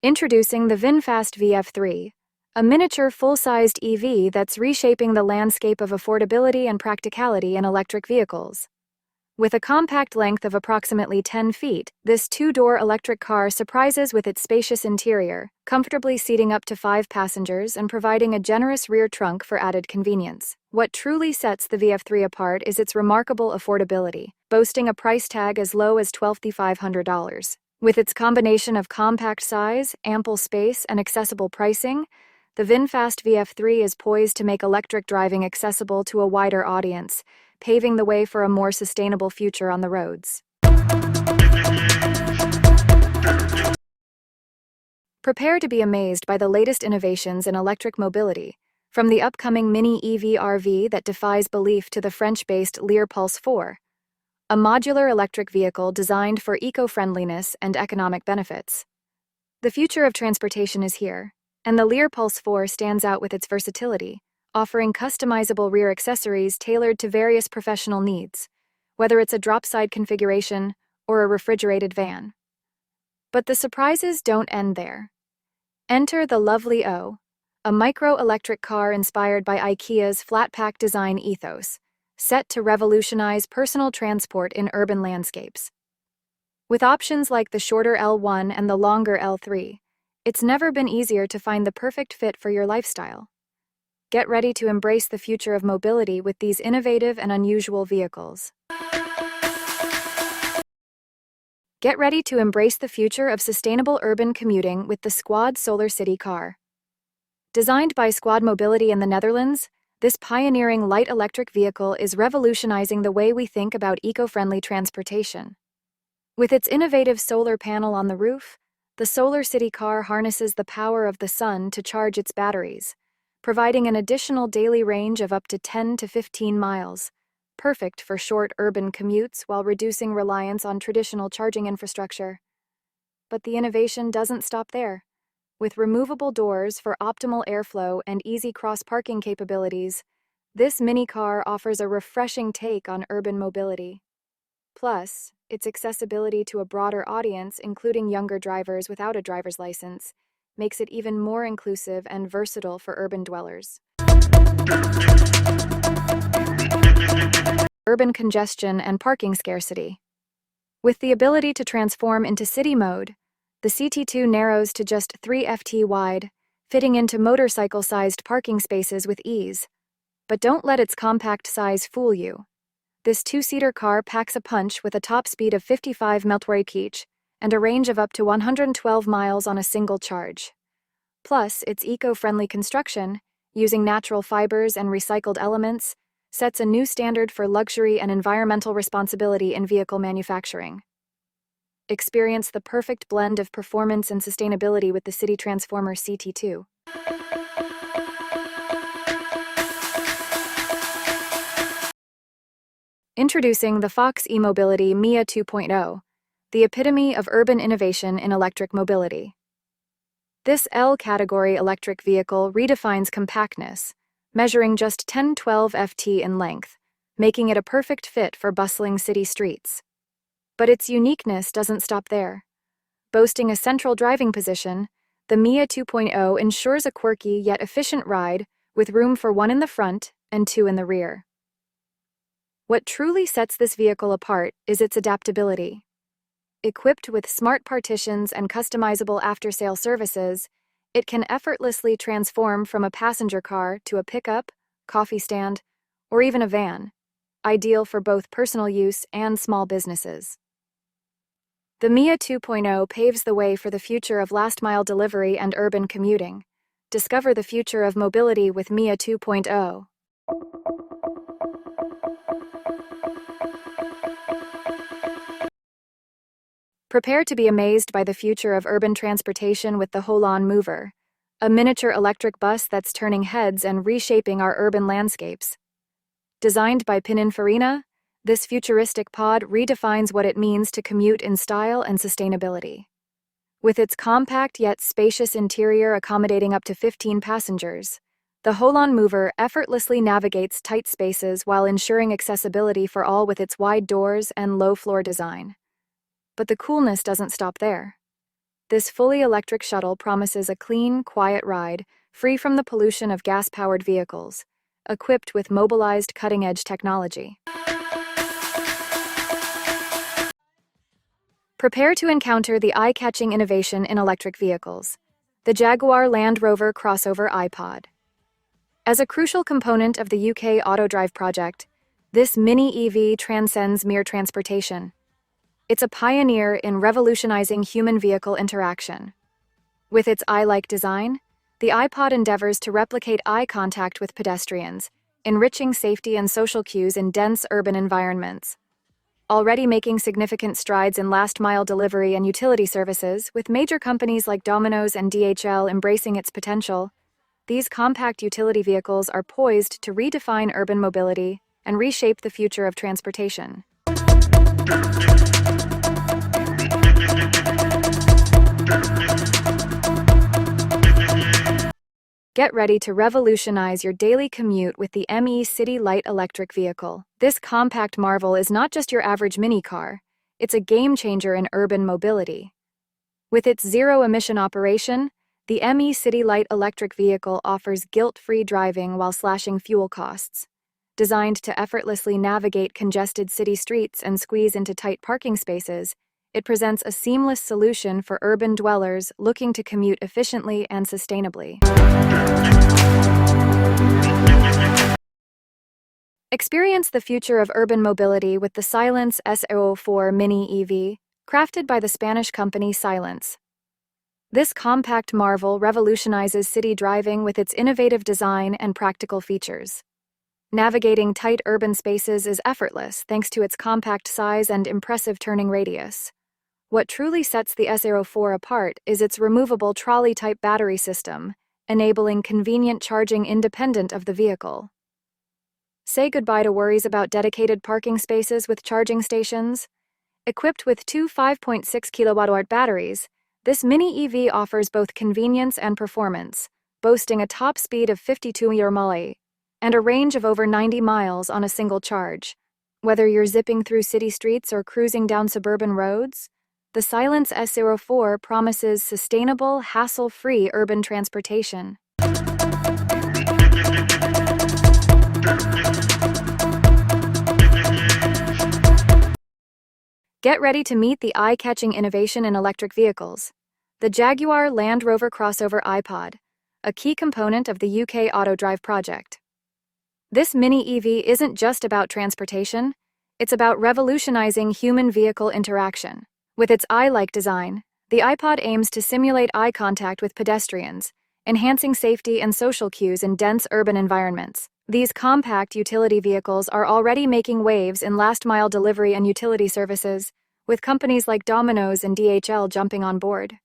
Introducing the VinFast VF3, a miniature full-sized EV that's reshaping the landscape of affordability and practicality in electric vehicles. With a compact length of approximately 10 feet, this two-door electric car surprises with its spacious interior, comfortably seating up to 5 passengers and providing a generous rear trunk for added convenience. What truly sets the VF3 apart is its remarkable affordability, boasting a price tag as low as $12,500. With its combination of compact size, ample space, and accessible pricing, the VinFast VF3 is poised to make electric driving accessible to a wider audience, paving the way for a more sustainable future on the roads. Prepare to be amazed by the latest innovations in electric mobility, from the upcoming Mini EV RV that defies belief to the French-based Lear-Pulse 4, a modular electric vehicle designed for eco-friendliness and economic benefits. The future of transportation is here, and the Lear-Pulse 4 stands out with its versatility, offering customizable rear accessories tailored to various professional needs, whether it's a drop-side configuration or a refrigerated van. But the surprises don't end there. Enter the lovely O, a micro-electric car inspired by IKEA's flat-pack design ethos, set to revolutionize personal transport in urban landscapes. With options like the shorter L1 and the longer L3, it's never been easier to find the perfect fit for your lifestyle. Get ready to embrace the future of mobility with these innovative and unusual vehicles. Get ready to embrace the future of sustainable urban commuting with the Squad Solar City car. Designed by Squad Mobility in the Netherlands, this pioneering light electric vehicle is revolutionizing the way we think about eco-friendly transportation. With its innovative solar panel on the roof, the Solar City car harnesses the power of the sun to charge its batteries, providing an additional daily range of up to 10 to 15 miles, perfect for short urban commutes while reducing reliance on traditional charging infrastructure. But the innovation doesn't stop there. With removable doors for optimal airflow and easy cross-parking capabilities, this mini car offers a refreshing take on urban mobility. Plus, its accessibility to a broader audience, including younger drivers without a driver's license, makes it even more inclusive and versatile for urban dwellers. Urban congestion and parking scarcity. With the ability to transform into city mode, the CT2 narrows to just 3 ft wide, fitting into motorcycle-sized parking spaces with ease. But don't let its compact size fool you. This two-seater car packs a punch with a top speed of 55 mph and a range of up to 112 miles on a single charge. Plus, its eco-friendly construction, using natural fibers and recycled elements, sets a new standard for luxury and environmental responsibility in vehicle manufacturing. Experience the perfect blend of performance and sustainability with the City Transformer CT2. Introducing the Fox e-Mobility Mia 2.0, the epitome of urban innovation in electric mobility. This L-category electric vehicle redefines compactness, measuring just 10-12 ft in length, making it a perfect fit for bustling city streets. But its uniqueness doesn't stop there. Boasting a central driving position, the Mia 2.0 ensures a quirky yet efficient ride with room for 1 in the front and 2 in the rear. What truly sets this vehicle apart is its adaptability. Equipped with smart partitions and customizable after-sale services, it can effortlessly transform from a passenger car to a pickup, coffee stand, or even a van, ideal for both personal use and small businesses. The Mia 2.0 paves the way for the future of last-mile delivery and urban commuting. Discover the future of mobility with Mia 2.0. Prepare to be amazed by the future of urban transportation with the Holon Mover, a miniature electric bus that's turning heads and reshaping our urban landscapes. Designed by Pininfarina, this futuristic pod redefines what it means to commute in style and sustainability. With its compact yet spacious interior accommodating up to 15 passengers, the Holon Mover effortlessly navigates tight spaces while ensuring accessibility for all with its wide doors and low-floor design. But the coolness doesn't stop there. This fully electric shuttle promises a clean, quiet ride, free from the pollution of gas-powered vehicles, equipped with mobilized cutting-edge technology. Prepare to encounter the eye-catching innovation in electric vehicles, the Jaguar Land Rover crossover Eye Pod. As a crucial component of the UK Autodrive project, this mini EV transcends mere transportation. It's a pioneer in revolutionizing human-vehicle interaction. With its eye-like design, the iPod endeavors to replicate eye contact with pedestrians, enriching safety and social cues in dense urban environments. Already making significant strides in last-mile delivery and utility services, with major companies like Domino's and DHL embracing its potential, these compact utility vehicles are poised to redefine urban mobility and reshape the future of transportation. Get ready to revolutionize your daily commute with the ME City Light electric vehicle. This compact marvel is not just your average mini car, it's a game-changer in urban mobility. With its zero-emission operation, the ME City Light electric vehicle offers guilt-free driving while slashing fuel costs. Designed to effortlessly navigate congested city streets and squeeze into tight parking spaces, it presents a seamless solution for urban dwellers looking to commute efficiently and sustainably. Experience the future of urban mobility with the Silence S04 Mini EV, crafted by the Spanish company Silence. This compact marvel revolutionizes city driving with its innovative design and practical features. Navigating tight urban spaces is effortless thanks to its compact size and impressive turning radius. What truly sets the S04 apart is its removable trolley-type battery system, enabling convenient charging independent of the vehicle. Say goodbye to worries about dedicated parking spaces with charging stations. Equipped with two 5.6 kWh batteries, this mini EV offers both convenience and performance, boasting a top speed of 52 km/h and a range of over 90 miles on a single charge. Whether you're zipping through city streets or cruising down suburban roads, the Silence S04 promises sustainable, hassle-free urban transportation. Get ready to meet the eye-catching innovation in electric vehicles, the Jaguar Land Rover crossover Eye Pod, a key component of the UK Autodrive project. This mini EV isn't just about transportation, it's about revolutionizing human-vehicle interaction. With its eye-like design, the iPod aims to simulate eye contact with pedestrians, enhancing safety and social cues in dense urban environments. These compact utility vehicles are already making waves in last-mile delivery and utility services, with companies like Domino's and DHL jumping on board.